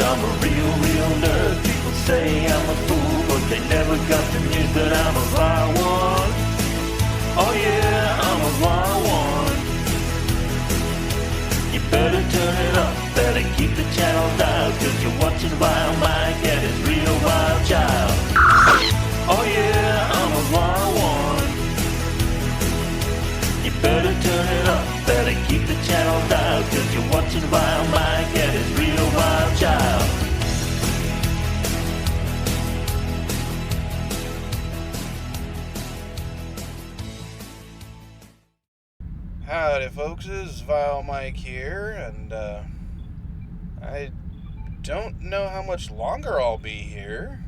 I'm a real nerd. People say I'm a fool, but they never got the news that I'm a vile one. Oh yeah, I'm a vile one. You better turn it up, better keep the channel dialed, 'cause you're watching Wild Mike and his real wild child. Oh yeah, I'm a vile one. You better turn it up, better keep the channel dialed, 'cause you're watching Wild Mike and his real wild child. Howdy folks, it's Vile Mike here, and I don't know how much longer I'll be here.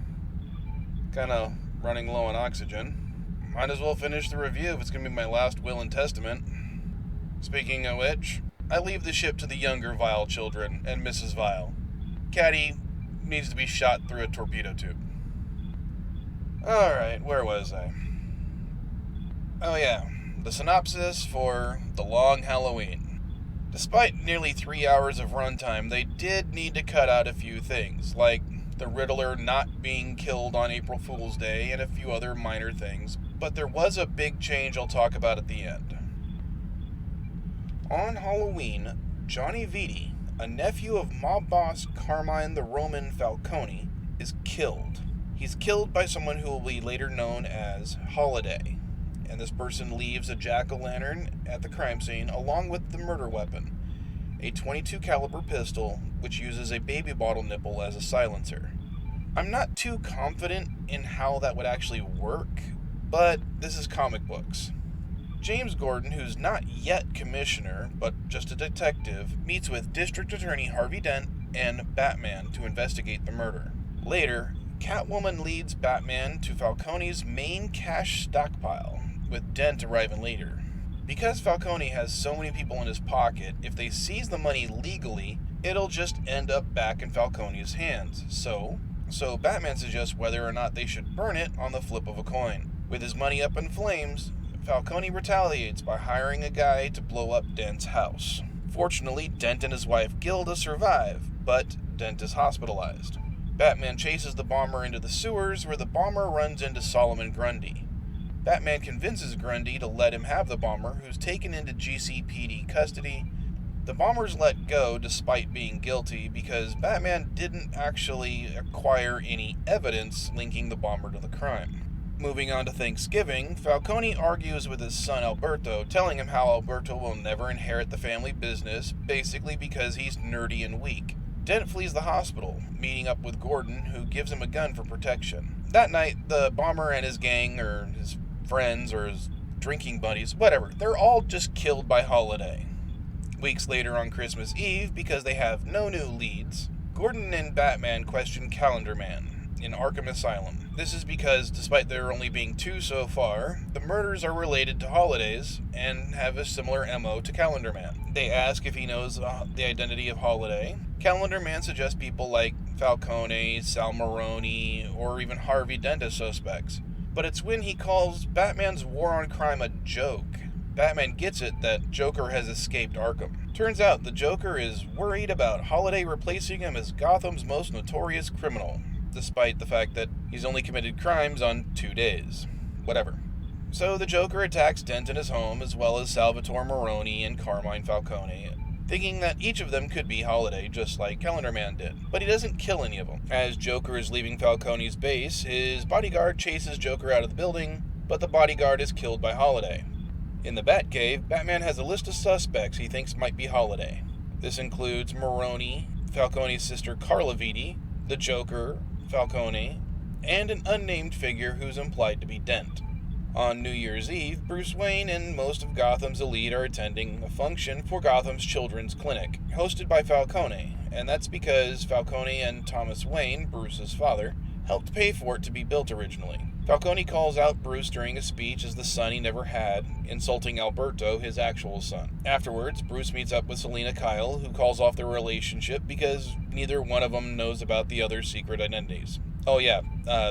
Kinda running low on oxygen. Might as well finish the review if it's gonna be my last will and testament. Speaking of which, I leave the ship to the younger Vile children and Mrs. Vile. Caddy needs to be shot through a torpedo tube. Alright, where was I? Oh yeah, the synopsis for The Long Halloween. Despite nearly 3 hours of runtime, they did need to cut out a few things, like the Riddler not being killed on April Fool's Day and a few other minor things, but there was a big change I'll talk about at the end. On Halloween, Johnny Vitti, a nephew of mob boss Carmine the Roman Falcone, is killed. He's killed by someone who will be later known as Holiday, and this person leaves a jack-o'-lantern at the crime scene along with the murder weapon, a .22 caliber pistol which uses a baby bottle nipple as a silencer. I'm not too confident in how that would actually work, but this is comic books. James Gordon, who's not yet commissioner, but just a detective, meets with District Attorney Harvey Dent and Batman to investigate the murder. Later, Catwoman leads Batman to Falcone's main cash stockpile, with Dent arriving later. Because Falcone has so many people in his pocket, if they seize the money legally, it'll just end up back in Falcone's hands. So Batman suggests whether or not they should burn it on the flip of a coin. With his money up in flames, Falcone retaliates by hiring a guy to blow up Dent's house. Fortunately, Dent and his wife Gilda survive, but Dent is hospitalized. Batman chases the bomber into the sewers, where the bomber runs into Solomon Grundy. Batman convinces Grundy to let him have the bomber, who's taken into GCPD custody. The bomber's let go despite being guilty because Batman didn't actually acquire any evidence linking the bomber to the crime. Moving on to Thanksgiving, Falcone argues with his son Alberto, telling him how Alberto will never inherit the family business, basically because he's nerdy and weak. Dent flees the hospital, meeting up with Gordon, who gives him a gun for protection. That night, the bomber and his gang, or his friends, or his drinking buddies, whatever, they're all just killed by Holiday. Weeks later on Christmas Eve, because they have no new leads, Gordon and Batman question Calendar Man in Arkham Asylum. This is because, despite there only being 2 so far, the murders are related to Holidays and have a similar MO to Calendar Man. They ask if he knows the identity of Holiday. Calendar Man suggests people like Falcone, Sal Maroni, or even Harvey Dent as suspects. But it's when he calls Batman's war on crime a joke. Batman gets it that Joker has escaped Arkham. Turns out the Joker is worried about Holiday replacing him as Gotham's most notorious criminal, despite the fact that he's only committed crimes on 2 days. Whatever. So the Joker attacks Dent in his home, as well as Salvatore Maroni and Carmine Falcone, thinking that each of them could be Holiday, just like Calendar Man did. But he doesn't kill any of them. As Joker is leaving Falcone's base, his bodyguard chases Joker out of the building, but the bodyguard is killed by Holiday. In the Batcave, Batman has a list of suspects he thinks might be Holiday. This includes Maroni, Falcone's sister Carla Vitti, the Joker, Falcone, and an unnamed figure who's implied to be Dent. On New Year's Eve, Bruce Wayne and most of Gotham's elite are attending a function for Gotham's Children's Clinic, hosted by Falcone, and that's because Falcone and Thomas Wayne, Bruce's father, helped pay for it to be built originally. Falcone calls out Bruce during a speech as the son he never had, insulting Alberto, his actual son. Afterwards, Bruce meets up with Selina Kyle, who calls off their relationship because neither one of them knows about the other's secret identities. Oh yeah,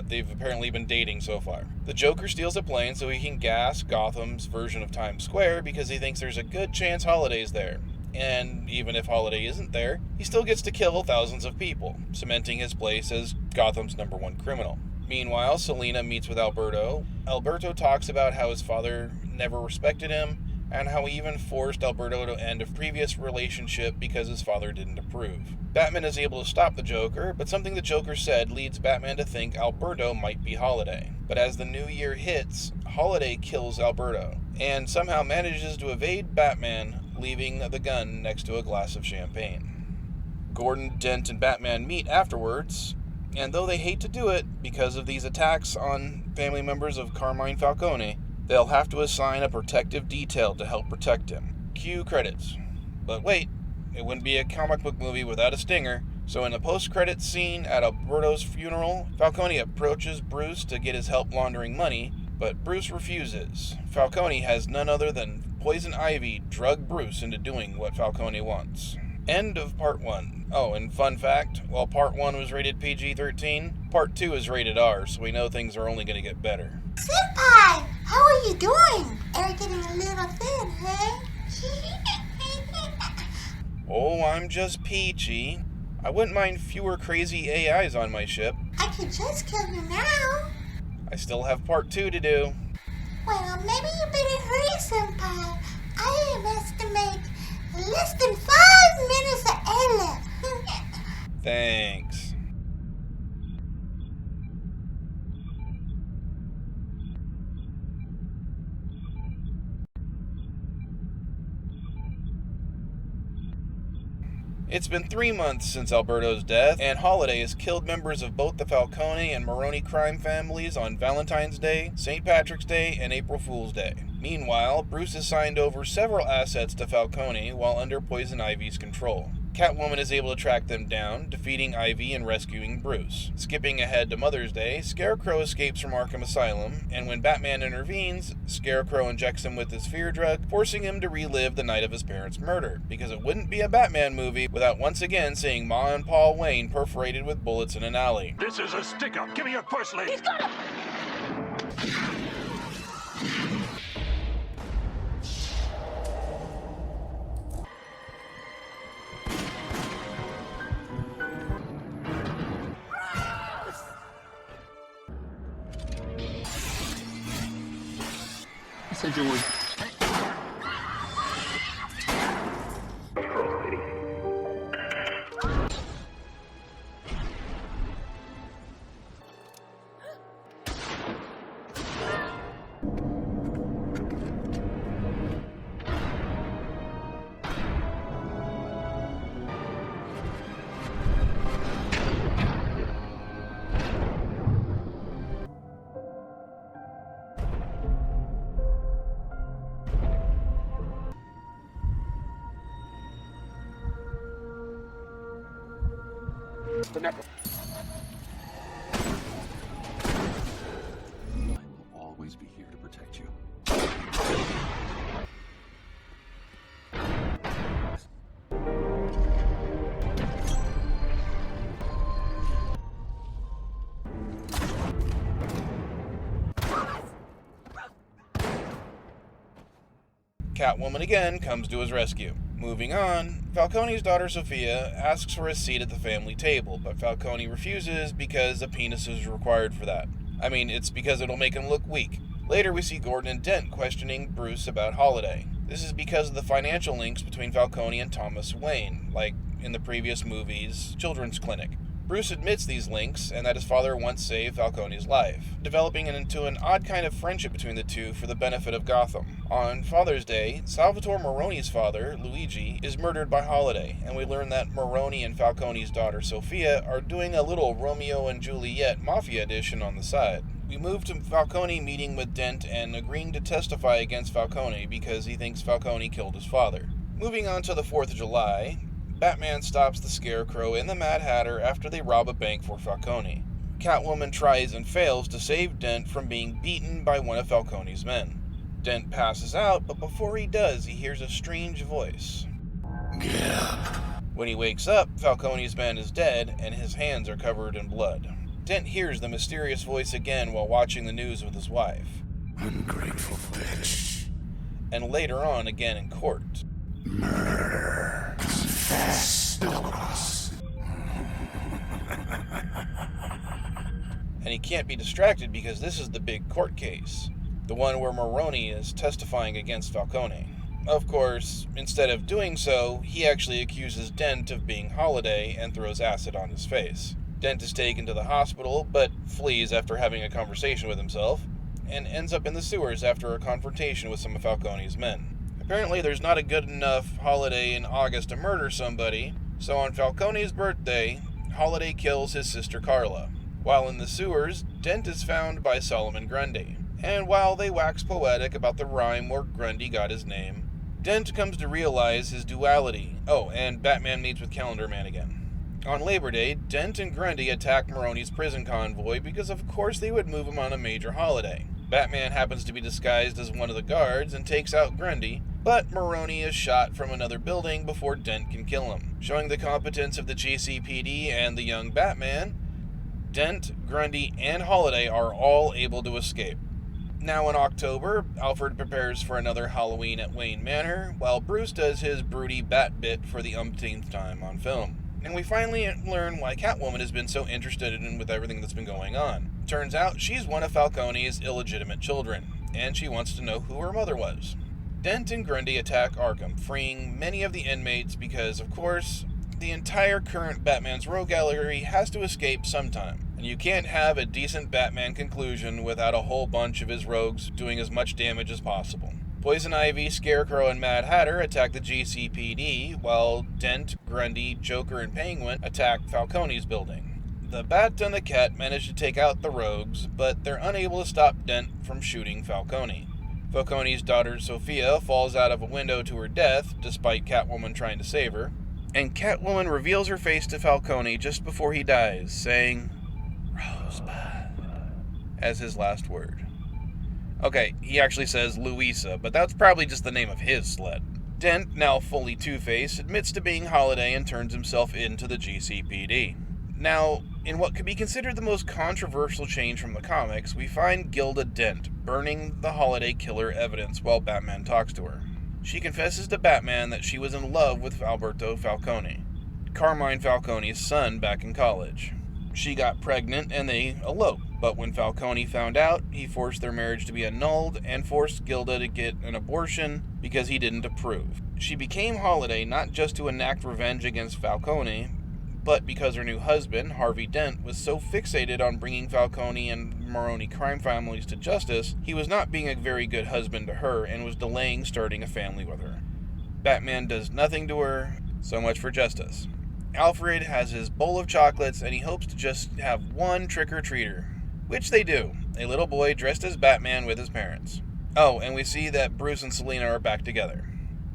they've apparently been dating so far. The Joker steals a plane so he can gas Gotham's version of Times Square because he thinks there's a good chance Holiday's there. And even if Holiday isn't there, he still gets to kill thousands of people, cementing his place as Gotham's #1 criminal. Meanwhile, Selina meets with Alberto. Alberto talks about how his father never respected him, and how he even forced Alberto to end a previous relationship because his father didn't approve. Batman is able to stop the Joker, but something the Joker said leads Batman to think Alberto might be Holiday. But as the new year hits, Holiday kills Alberto, and somehow manages to evade Batman, leaving the gun next to a glass of champagne. Gordon, Dent, and Batman meet afterwards, and though they hate to do it because of these attacks on family members of Carmine Falcone, they'll have to assign a protective detail to help protect him. Cue credits. But wait, it wouldn't be a comic book movie without a stinger. So in the post-credits scene at Alberto's funeral, Falcone approaches Bruce to get his help laundering money, but Bruce refuses. Falcone has none other than Poison Ivy drug Bruce into doing what Falcone wants. End of Part 1. Oh, and fun fact, while Part 1 was rated PG-13, Part 2 is rated R, so we know things are only going to get better. Senpai, how are you doing? Are you getting a little thin, hey? Oh, I'm just peachy. I wouldn't mind fewer crazy AIs on my ship. I could just kill you now. I still have Part 2 to do. Well, maybe you better hurry, Senpai. I estimate less than 5 minutes ahead. Thanks. It's been 3 months since Alberto's death, and Holiday has killed members of both the Falcone and Maroni crime families on Valentine's Day, St. Patrick's Day, and April Fool's Day. Meanwhile, Bruce has signed over several assets to Falcone while under Poison Ivy's control. Catwoman is able to track them down, defeating Ivy and rescuing Bruce. Skipping ahead to Mother's Day, Scarecrow escapes from Arkham Asylum, and when Batman intervenes, Scarecrow injects him with his fear drug, forcing him to relive the night of his parents' murder, because it wouldn't be a Batman movie without once again seeing Ma and Paul Wayne perforated with bullets in an alley. This is a stick-up. Give me your purse, lady. He's got said you would. The network. I will always be here to protect you. Catwoman again comes to his rescue. Moving on, Falcone's daughter Sophia asks for a seat at the family table, but Falcone refuses because a penis is required for that. I mean, it's because it'll make him look weak. Later we see Gordon and Dent questioning Bruce about Holiday. This is because of the financial links between Falcone and Thomas Wayne, like in the previous movie's Children's Clinic. Bruce admits these links and that his father once saved Falcone's life, developing into an odd kind of friendship between the two for the benefit of Gotham. On Father's Day, Salvatore Maroni's father, Luigi, is murdered by Holiday, and we learn that Maroni and Falcone's daughter Sophia are doing a little Romeo and Juliet Mafia edition on the side. We move to Falcone meeting with Dent and agreeing to testify against Falcone because he thinks Falcone killed his father. Moving on to the 4th of July, Batman stops the Scarecrow and the Mad Hatter after they rob a bank for Falcone. Catwoman tries and fails to save Dent from being beaten by one of Falcone's men. Dent passes out, but before he does, he hears a strange voice. Get up. When he wakes up, Falcone's man is dead, and his hands are covered in blood. Dent hears the mysterious voice again while watching the news with his wife. Ungrateful bitch. And later on again in court. Murder. And he can't be distracted because this is the big court case, the one where Maroni is testifying against Falcone. Of course, instead of doing so, he actually accuses Dent of being Holiday and throws acid on his face. Dent is taken to the hospital, but flees after having a conversation with himself, and ends up in the sewers after a confrontation with some of Falcone's men. Apparently, there's not a good enough holiday in August to murder somebody, so on Falcone's birthday, Holiday kills his sister Carla. While in the sewers, Dent is found by Solomon Grundy, and while they wax poetic about the rhyme where Grundy got his name, Dent comes to realize his duality. Oh, and Batman meets with Calendar Man again. On Labor Day, Dent and Grundy attack Maroni's prison convoy because of course they would move him on a major holiday. Batman happens to be disguised as one of the guards and takes out Grundy, but Maroni is shot from another building before Dent can kill him. Showing the competence of the GCPD and the young Batman, Dent, Grundy, and Holiday are all able to escape. Now in October, Alfred prepares for another Halloween at Wayne Manor, while Bruce does his broody bat bit for the umpteenth time on film. And we finally learn why Catwoman has been so interested in with everything that's been going on. Turns out she's one of Falcone's illegitimate children, and she wants to know who her mother was. Dent and Grundy attack Arkham, freeing many of the inmates because, of course, the entire current Batman's rogue gallery has to escape sometime. And you can't have a decent Batman conclusion without a whole bunch of his rogues doing as much damage as possible. Poison Ivy, Scarecrow, and Mad Hatter attack the GCPD, while Dent, Grundy, Joker, and Penguin attack Falcone's building. The Bat and the Cat manage to take out the rogues, but they're unable to stop Dent from shooting Falcone. Falcone's daughter Sophia falls out of a window to her death, despite Catwoman trying to save her, and Catwoman reveals her face to Falcone just before he dies, saying, "Rosebud," as his last word. Okay, he actually says Louisa, but that's probably just the name of his sled. Dent, now fully Two-Face, admits to being Holiday and turns himself into the GCPD. Now, in what could be considered the most controversial change from the comics, we find Gilda Dent burning the Holiday killer evidence while Batman talks to her. She confesses to Batman that she was in love with Alberto Falcone, Carmine Falcone's son back in college. She got pregnant and they eloped, but when Falcone found out, he forced their marriage to be annulled and forced Gilda to get an abortion because he didn't approve. She became Holiday not just to enact revenge against Falcone, but because her new husband, Harvey Dent, was so fixated on bringing Falcone and Maroni crime families to justice, he was not being a very good husband to her and was delaying starting a family with her. Batman does nothing to her, so much for justice. Alfred has his bowl of chocolates and he hopes to just have one trick-or-treater, which they do, a little boy dressed as Batman with his parents. Oh, and we see that Bruce and Selina are back together.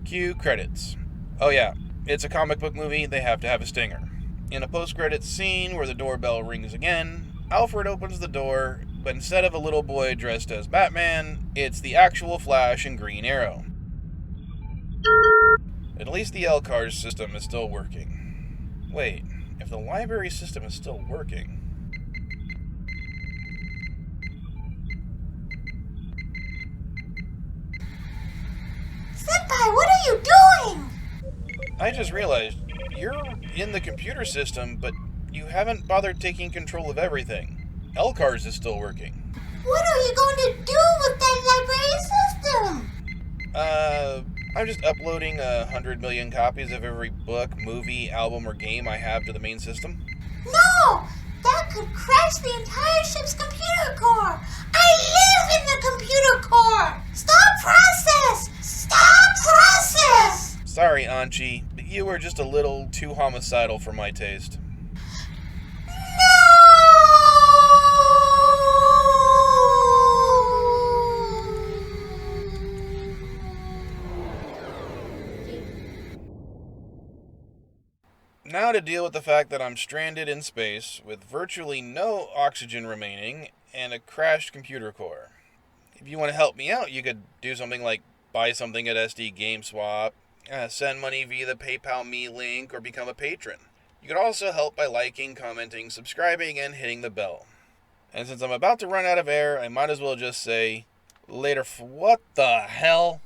Cue credits. Oh yeah, it's a comic book movie, they have to have a stinger. In a post-credits scene where the doorbell rings again, Alfred opens the door, but instead of a little boy dressed as Batman, it's the actual Flash and Green Arrow. At least the LCARS system is still working. Wait, if the library system is still working... Senpai, what are you doing? I just realized, you're in the computer system, but you haven't bothered taking control of everything. LCARS is still working. What are you going to do with that library system? I'm just uploading 100 million copies of every book, movie, album, or game I have to the main system. No! That could crash the entire ship's computer core! I live in the computer core! Stop process! Stop process! Sorry, ANCHI, but you were just a little too homicidal for my taste. Now to deal with the fact that I'm stranded in space with virtually no oxygen remaining and a crashed computer core. If you want to help me out, you could do something like buy something at SD GameSwap, send money via the PayPal Me link, or become a patron. You could also help by liking, commenting, subscribing, and hitting the bell. And since I'm about to run out of air, I might as well just say, later what the hell?